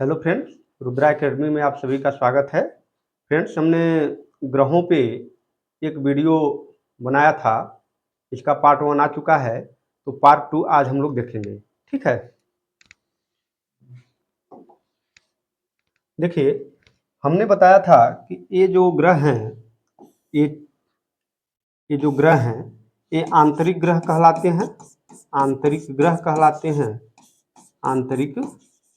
Hello friends, Rudra academy में आप सभी का स्वागत है। फ्रेंड्स, हमने ग्रहों पे एक वीडियो बनाया था, इसका पार्ट 1 आ चुका है, तो पार्ट 2 आज हम लोग देखेंगे। ठीक है, देखिए हमने बताया था कि ये जो ग्रह हैं, ये ये जो ग्रह हैं ये आंतरिक ग्रह कहलाते हैं, आंतरिक ग्रह कहलाते हैं, आंतरिक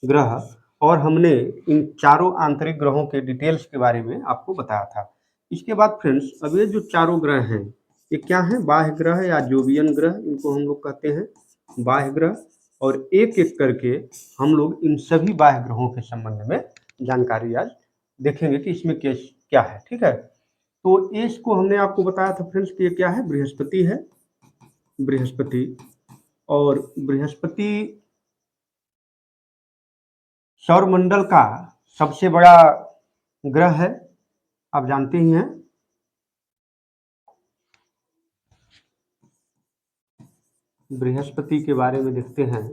ग्रह। और हमने इन चारों आंतरिक ग्रहों के डिटेल्स के बारे में आपको बताया था। इसके बाद फ्रेंड्स, अब ये जो चारों ग्रह हैं ये क्या हैं? बाह्य ग्रह या जोवियन ग्रह, इनको हम लोग कहते हैं बाह्य ग्रह। और एक एक करके हम लोग इन सभी बाह्य ग्रहों के संबंध में जानकारी आज देखेंगे कि इसमें क्या है। ठीक है, तो इसको हमने आपको बताया था फ्रेंड्स कि ये क्या है? बृहस्पति है, बृहस्पति। और बृहस्पति सौरमंडल का सबसे बड़ा ग्रह है, आप जानते ही हैं। बृहस्पति के बारे में देखते हैं।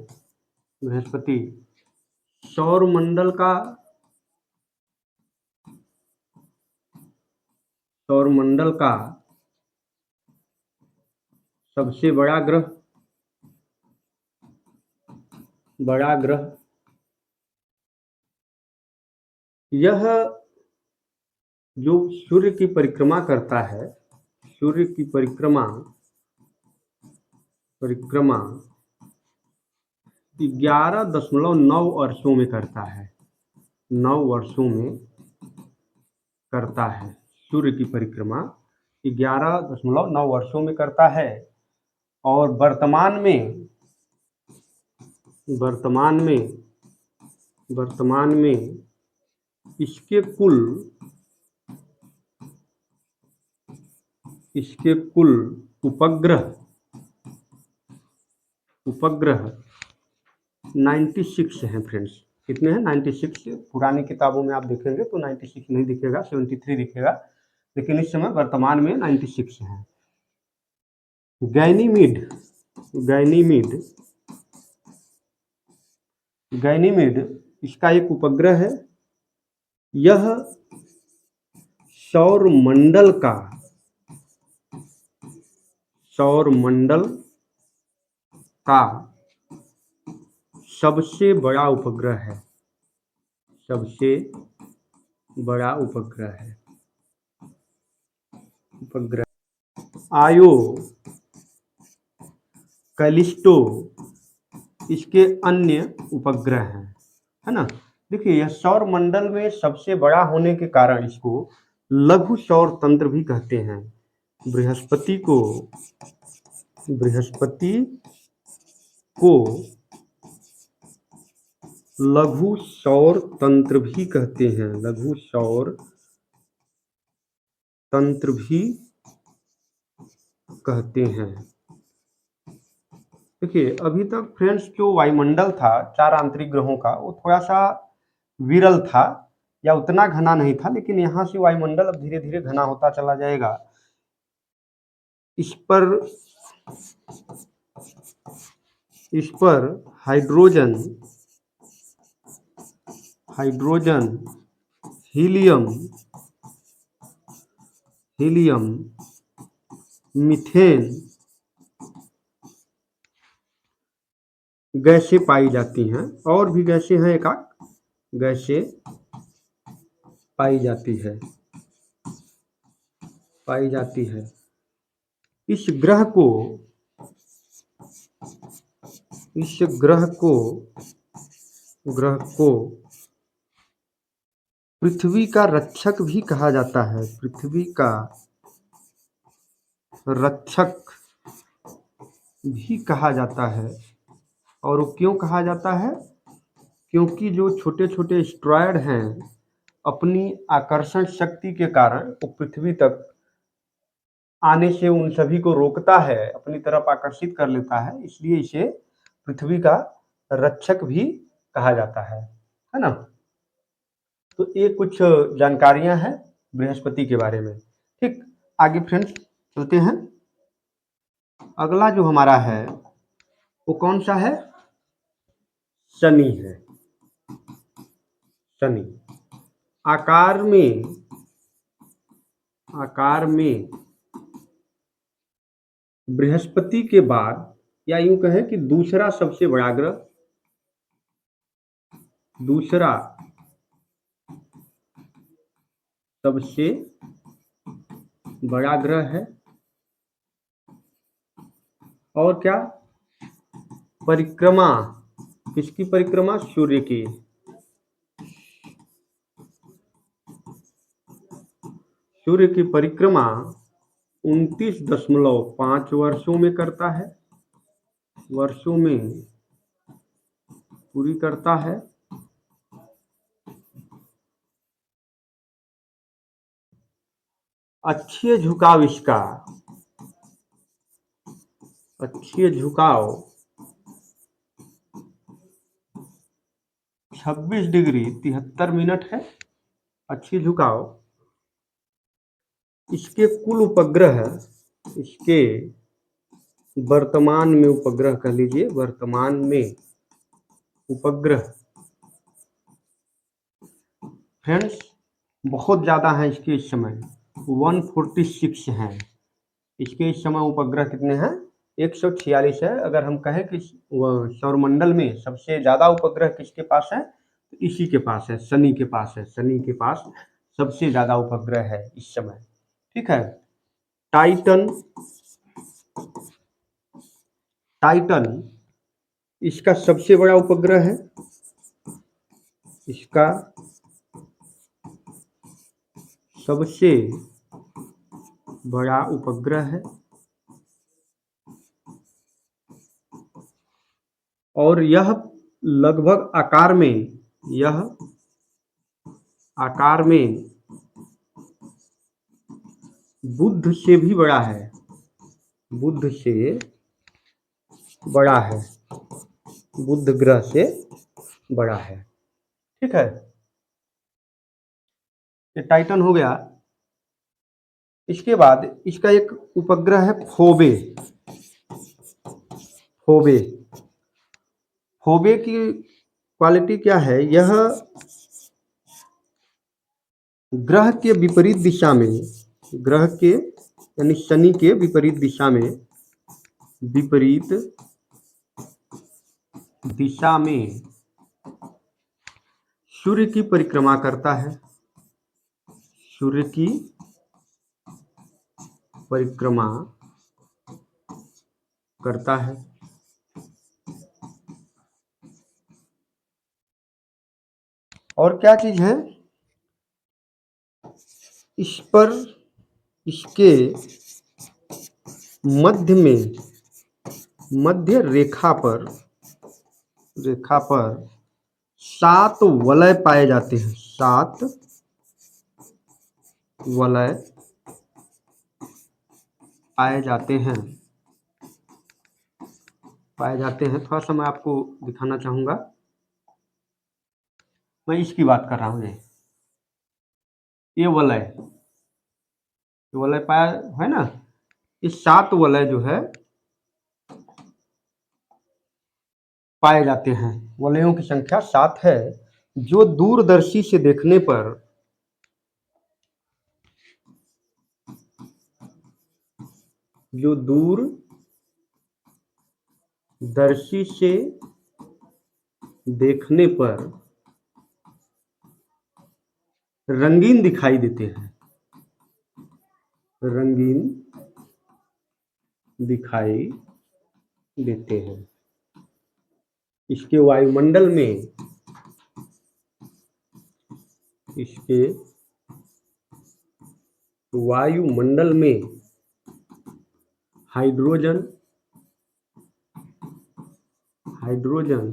बृहस्पति सौरमंडल का सबसे बड़ा ग्रह। यह जो सूर्य की परिक्रमा करता है, सूर्य की परिक्रमा 11.9 वर्षों में करता है, 9 वर्षों में करता है। सूर्य की परिक्रमा 11.9 वर्षों में करता है। और वर्तमान में इसके कुल उपग्रह 96 हैं फ्रेंड्स। कितने हैं? 96। पुरानी किताबों में आप देखेंगे तो 96 नहीं दिखेगा, 73 दिखेगा, लेकिन इस समय वर्तमान में 96 हैं। गैनीमीड इसका एक उपग्रह है। यह सौरमंडल का सबसे बड़ा उपग्रह है, आयो, कैलिस्टो इसके अन्य उपग्रह हैं, है ना। देखिए, यह सौरमंडल में सबसे बड़ा होने के कारण इसको लघु सौर तंत्र भी कहते हैं। बृहस्पति को लघु सौर तंत्र भी कहते हैं, लघु सौर तंत्र भी कहते हैं। देखिए, अभी तक फ्रेंड्स जो वायुमंडल था 4 आंतरिक ग्रहों का, वो थोड़ा सा विरल था या उतना घना नहीं था, लेकिन यहाँ से वायुमंडल अब धीरे धीरे घना होता चला जाएगा। इस पर हाइड्रोजन, हीलियम, मीथेन गैसें पाई जाती हैं, और भी गैसें हैं, एक आध गैसें पाई जाती है। इस ग्रह को पृथ्वी का रक्षक भी कहा जाता है, पृथ्वी का रक्षक भी कहा जाता है। और वो क्यों कहा जाता है? क्योंकि जो छोटे छोटे एस्टेरॉयड हैं, अपनी आकर्षण शक्ति के कारण वो पृथ्वी तक आने से उन सभी को रोकता है, अपनी तरफ आकर्षित कर लेता है, इसलिए इसे पृथ्वी का रक्षक भी कहा जाता है ना। तो ये कुछ जानकारियां हैं बृहस्पति के बारे में। ठीक, आगे फ्रेंड्स चलते हैं। अगला जो हमारा है वो कौन सा है? शनि है। शनि। आकार में बृहस्पति के बाद, या यूं कहें कि दूसरा सबसे बड़ा ग्रह, दूसरा सबसे बड़ा ग्रह है। और क्या, परिक्रमा, किसकी परिक्रमा? सूर्य की। सूर्य की परिक्रमा 29.5 वर्षों में करता है, वर्षों में पूरी करता है। अक्षीय झुकाव इसका, अक्षीय झुकाव 26 डिग्री 73 मिनट है। अक्षीय झुकाव। इसके कुल उपग्रह, इसके वर्तमान में उपग्रह कह लीजिए, वर्तमान में उपग्रह फ्रेंड्स बहुत ज्यादा है इसके इस समय, 146 हैं। इसके इस समय उपग्रह कितने हैं? 146 है। अगर हम कहें कि सौरमंडल में सबसे ज्यादा उपग्रह किसके पास है, तो इसी के पास है, शनि के पास है। शनि के पास सबसे ज्यादा उपग्रह है इस समय। ठीक है। टाइटन, टाइटन इसका सबसे बड़ा उपग्रह है, इसका सबसे बड़ा उपग्रह है। और यह लगभग आकार में, यह आकार में बुध से भी बड़ा है, बुध से बड़ा है, बुध ग्रह से बड़ा है। ठीक है, ये टाइटन हो गया। इसके बाद इसका एक उपग्रह है फोबे। फोबे, फोबे की क्वालिटी क्या है? यह ग्रह के विपरीत दिशा में, ग्रह के यानी शनि के विपरीत दिशा में, विपरीत दिशा में सूर्य की परिक्रमा करता है, सूर्य की परिक्रमा करता है। और क्या चीज है इस पर? इसके मध्य में, मध्य रेखा पर, रेखा पर 7 वलय पाए जाते हैं, 7 वलय पाए जाते हैं, पाए जाते हैं। थोड़ा सा मैं आपको दिखाना चाहूंगा, मैं इसकी बात कर रहा हूँ। ये वलय, वलय पाया है ना, इस 7 वलय जो है पाए जाते हैं। वलयों की संख्या 7 है, जो दूरदर्शी से देखने पर, जो दूरदर्शी से देखने पर रंगीन दिखाई देते हैं, रंगीन दिखाई देते हैं। इसके वायुमंडल में, इसके वायुमंडल में हाइड्रोजन, हाइड्रोजन,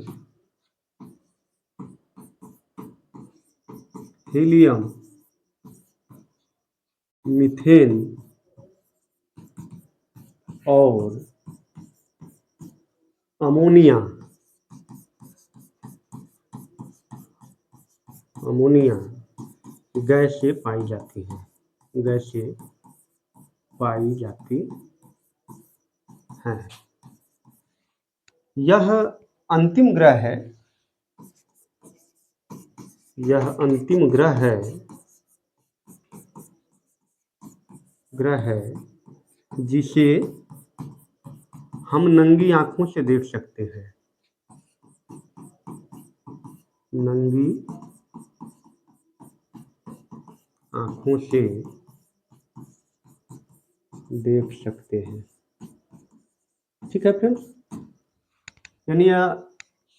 हीलियम, मीथेन और अमोनिया, अमोनिया गैसें पाई जाती हैं, गैसें पाई जाती हैं। यह अंतिम ग्रह है, यह अंतिम ग्रह है जिसे हम नंगी आंखों से देख सकते हैं, नंगी आंखों से देख सकते हैं। ठीक है फ्रेंड्स, यानी यह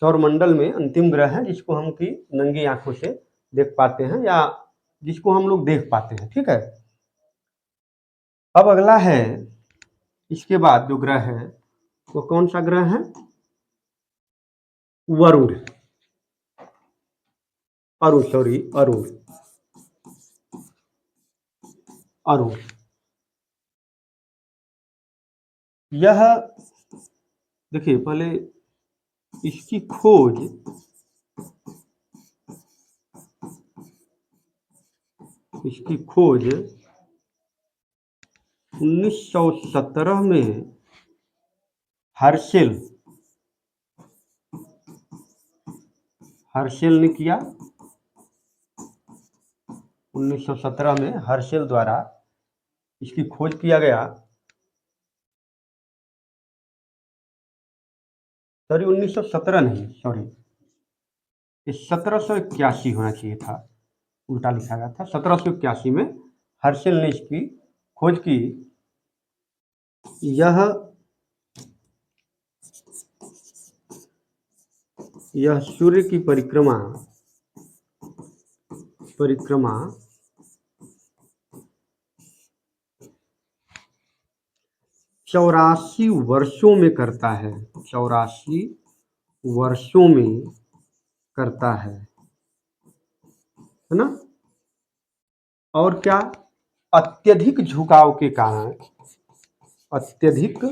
सौरमंडल में अंतिम ग्रह है जिसको हम की नंगी आंखों से देख पाते हैं या जिसको हम लोग देख पाते हैं। ठीक है, अब अगला है, इसके बाद जो ग्रह है वो कौन सा ग्रह है? वरुण, अरुण। यह देखिए, पहले इसकी खोज इसकी खोज 1917 में हर्शेल ने किया। 1917 में हर्शेल द्वारा इसकी खोज किया गया। सॉरी, 1917 नहीं, सॉरी, ये 1781 होना चाहिए था, उल्टा लिखा गया था। 1781 में हर्शेल ने इसकी खोज की। यह सूर्य की परिक्रमा 84 वर्षों में करता है, 84 वर्षों में करता है ना। और क्या? अत्यधिक झुकाव के कारण, अत्यधिक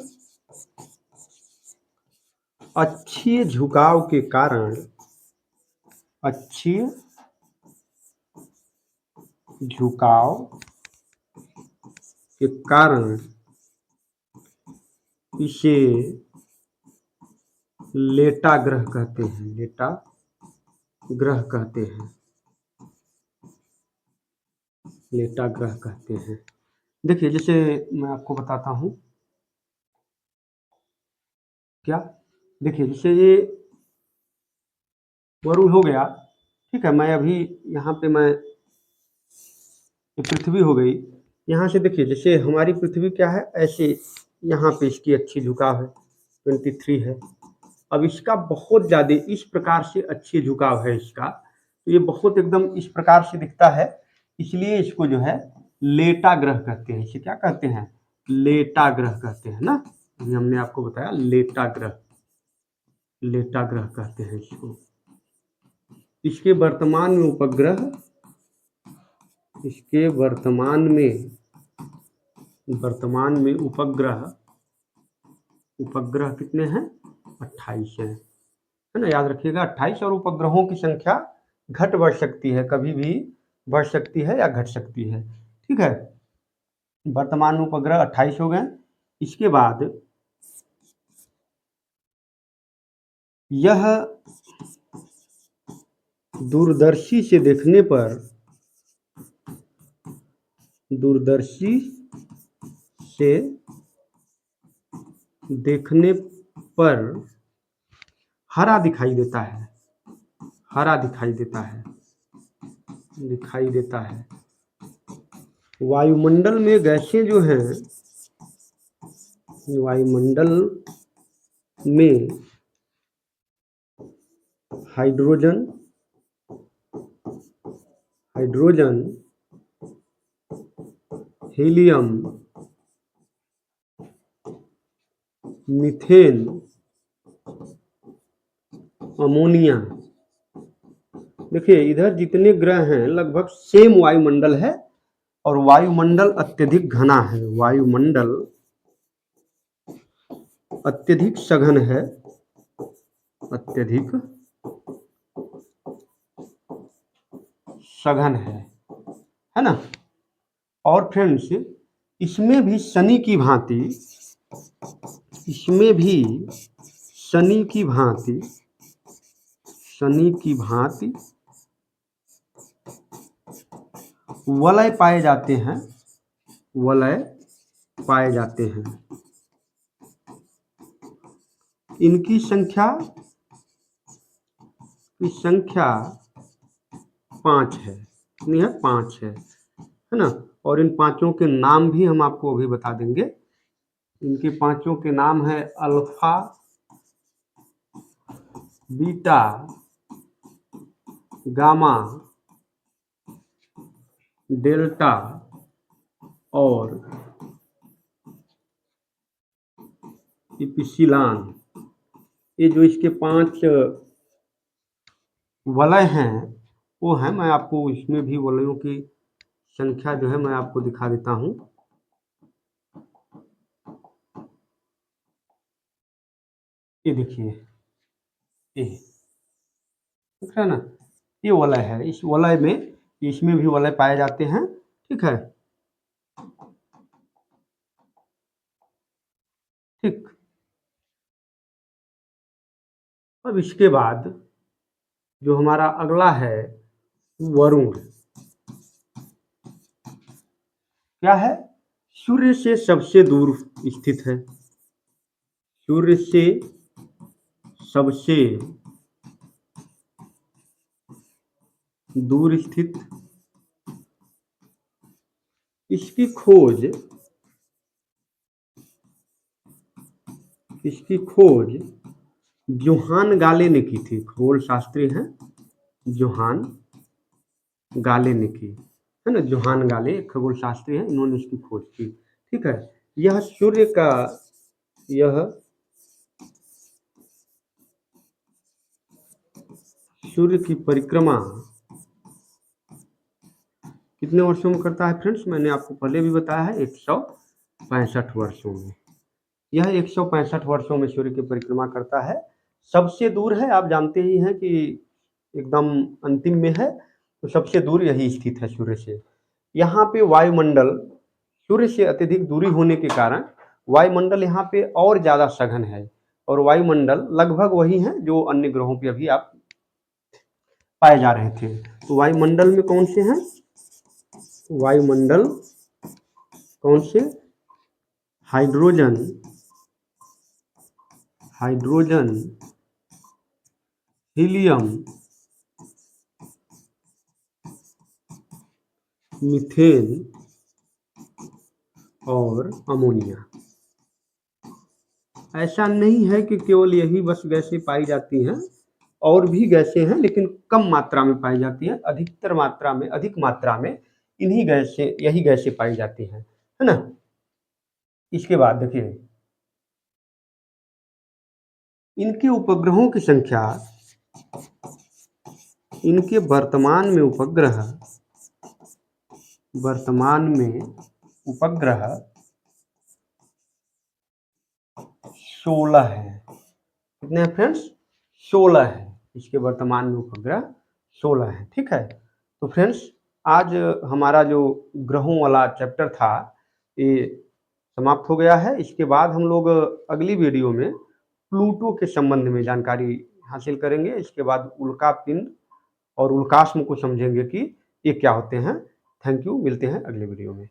अक्षीय झुकाव के कारण, अक्षीय झुकाव के कारण इसे लेटा ग्रह कहते हैं, लेटा ग्रह कहते हैं, लेटा ग्रह कहते हैं। देखिए, जैसे मैं आपको बताता हूं, क्या, देखिए जैसे ये वरुण हो गया। ठीक है, मैं अभी यहाँ पे ये पृथ्वी हो गई। यहाँ से देखिए, जैसे हमारी पृथ्वी क्या है, ऐसे यहाँ पे इसकी अच्छी झुकाव है, 23 है। अब इसका बहुत ज़्यादा इस प्रकार से अच्छी झुकाव है इसका, तो ये बहुत एकदम इस प्रकार से दिखता है, इसलिए इसको जो है लेटा ग्रह कहते हैं। इसे क्या कहते हैं? लेटा ग्रह कहते हैं ना। अभी हमने आपको बताया लेटा ग्रह कहते हैं इसको। इसके वर्तमान में उपग्रह, इसके वर्तमान में उपग्रह कितने हैं? 28 है ना। याद रखिएगा 28, और उपग्रहों की संख्या घट बढ़ सकती है, कभी भी बढ़ सकती है या घट सकती है। ठीक है, वर्तमान में उपग्रह 28 हो गए। इसके बाद यह दूरदर्शी से देखने पर हरा दिखाई देता है, वायुमंडल में गैसें जो हैं, वायुमंडल में हाइड्रोजन, हीलियम, मीथेन, अमोनिया। देखिए, इधर जितने ग्रह हैं लगभग सेम वायुमंडल है, और वायुमंडल अत्यधिक घना है, वायुमंडल अत्यधिक सघन है, अत्यधिक सघन है ना। और फ्रेंड्स, इसमें भी शनि की भांति, वलय पाए जाते हैं, वलय पाए जाते हैं। इनकी संख्या 5 है। कितनी है? 5 है ना। और इन पांचों के नाम भी हम आपको अभी बता देंगे। इनके पांचों के नाम है अल्फा, बीटा, गामा, डेल्टा और इप्सिलॉन। ये जो इसके 5 वलय हैं वो हैं, मैं आपको इसमें भी वलयों की संख्या जो है मैं आपको दिखा देता हूं। ये देखिए, ये दिख रहा है ना, ये वलय है। इस वलय में, इसमें भी वलय पाए जाते हैं। ठीक है, ठीक। अब इसके बाद जो हमारा अगला है वरुण, क्या है? सूर्य से सबसे दूर स्थित है। सूर्य से सबसे दूर स्थित। इसकी खोज, इसकी खोज जोहान गाले ने की थी। खगोल शास्त्री हैं जोहान गाले ने की, है ना। जोहान गाले खगोल शास्त्री हैं, इन्होंने इसकी खोज की। ठीक है, यह सूर्य का, यह सूर्य की परिक्रमा कितने वर्षों में करता है फ्रेंड्स? मैंने आपको पहले भी बताया है, 165 वर्षों में। यह 165 वर्षों में सूर्य की परिक्रमा करता है। सबसे दूर है, आप जानते ही हैं कि एकदम अंतिम में है, तो सबसे दूर यही स्थित है सूर्य से। यहाँ पे वायुमंडल, सूर्य से अत्यधिक दूरी होने के कारण वायुमंडल यहाँ पे और ज़्यादा सघन है, और वायुमंडल लगभग वही है जो अन्य ग्रहों पे अभी आप पाए जा रहे थे। तो वायुमंडल में कौन से हैं? वायुमंडल कौन से? हाइड्रोजन, हाइड्रोजन, हीलियम, मीथेन और अमोनिया। ऐसा नहीं है कि केवल यही बस गैसें पाई जाती हैं, और भी गैसें हैं, लेकिन कम मात्रा में पाई जाती हैं। अधिकतर मात्रा में, अधिक मात्रा में इन्हीं गैसें, यही गैसें पाई जाती हैं, है ना। इसके बाद देखिए, इनके उपग्रहों की संख्या, इनके वर्तमान में उपग्रह, वर्तमान में उपग्रह 16 है। कितने हैं फ्रेंड्स? 16 है। इसके वर्तमान में उपग्रह 16 है। ठीक है, तो फ्रेंड्स आज हमारा जो ग्रहों वाला चैप्टर था ये समाप्त हो गया है। इसके बाद हम लोग अगली वीडियो में प्लूटो के संबंध में जानकारी हासिल करेंगे। इसके बाद उल्का पिंड और उल्काश्म को समझेंगे कि ये क्या होते हैं। थैंक यू, मिलते हैं अगले वीडियो में।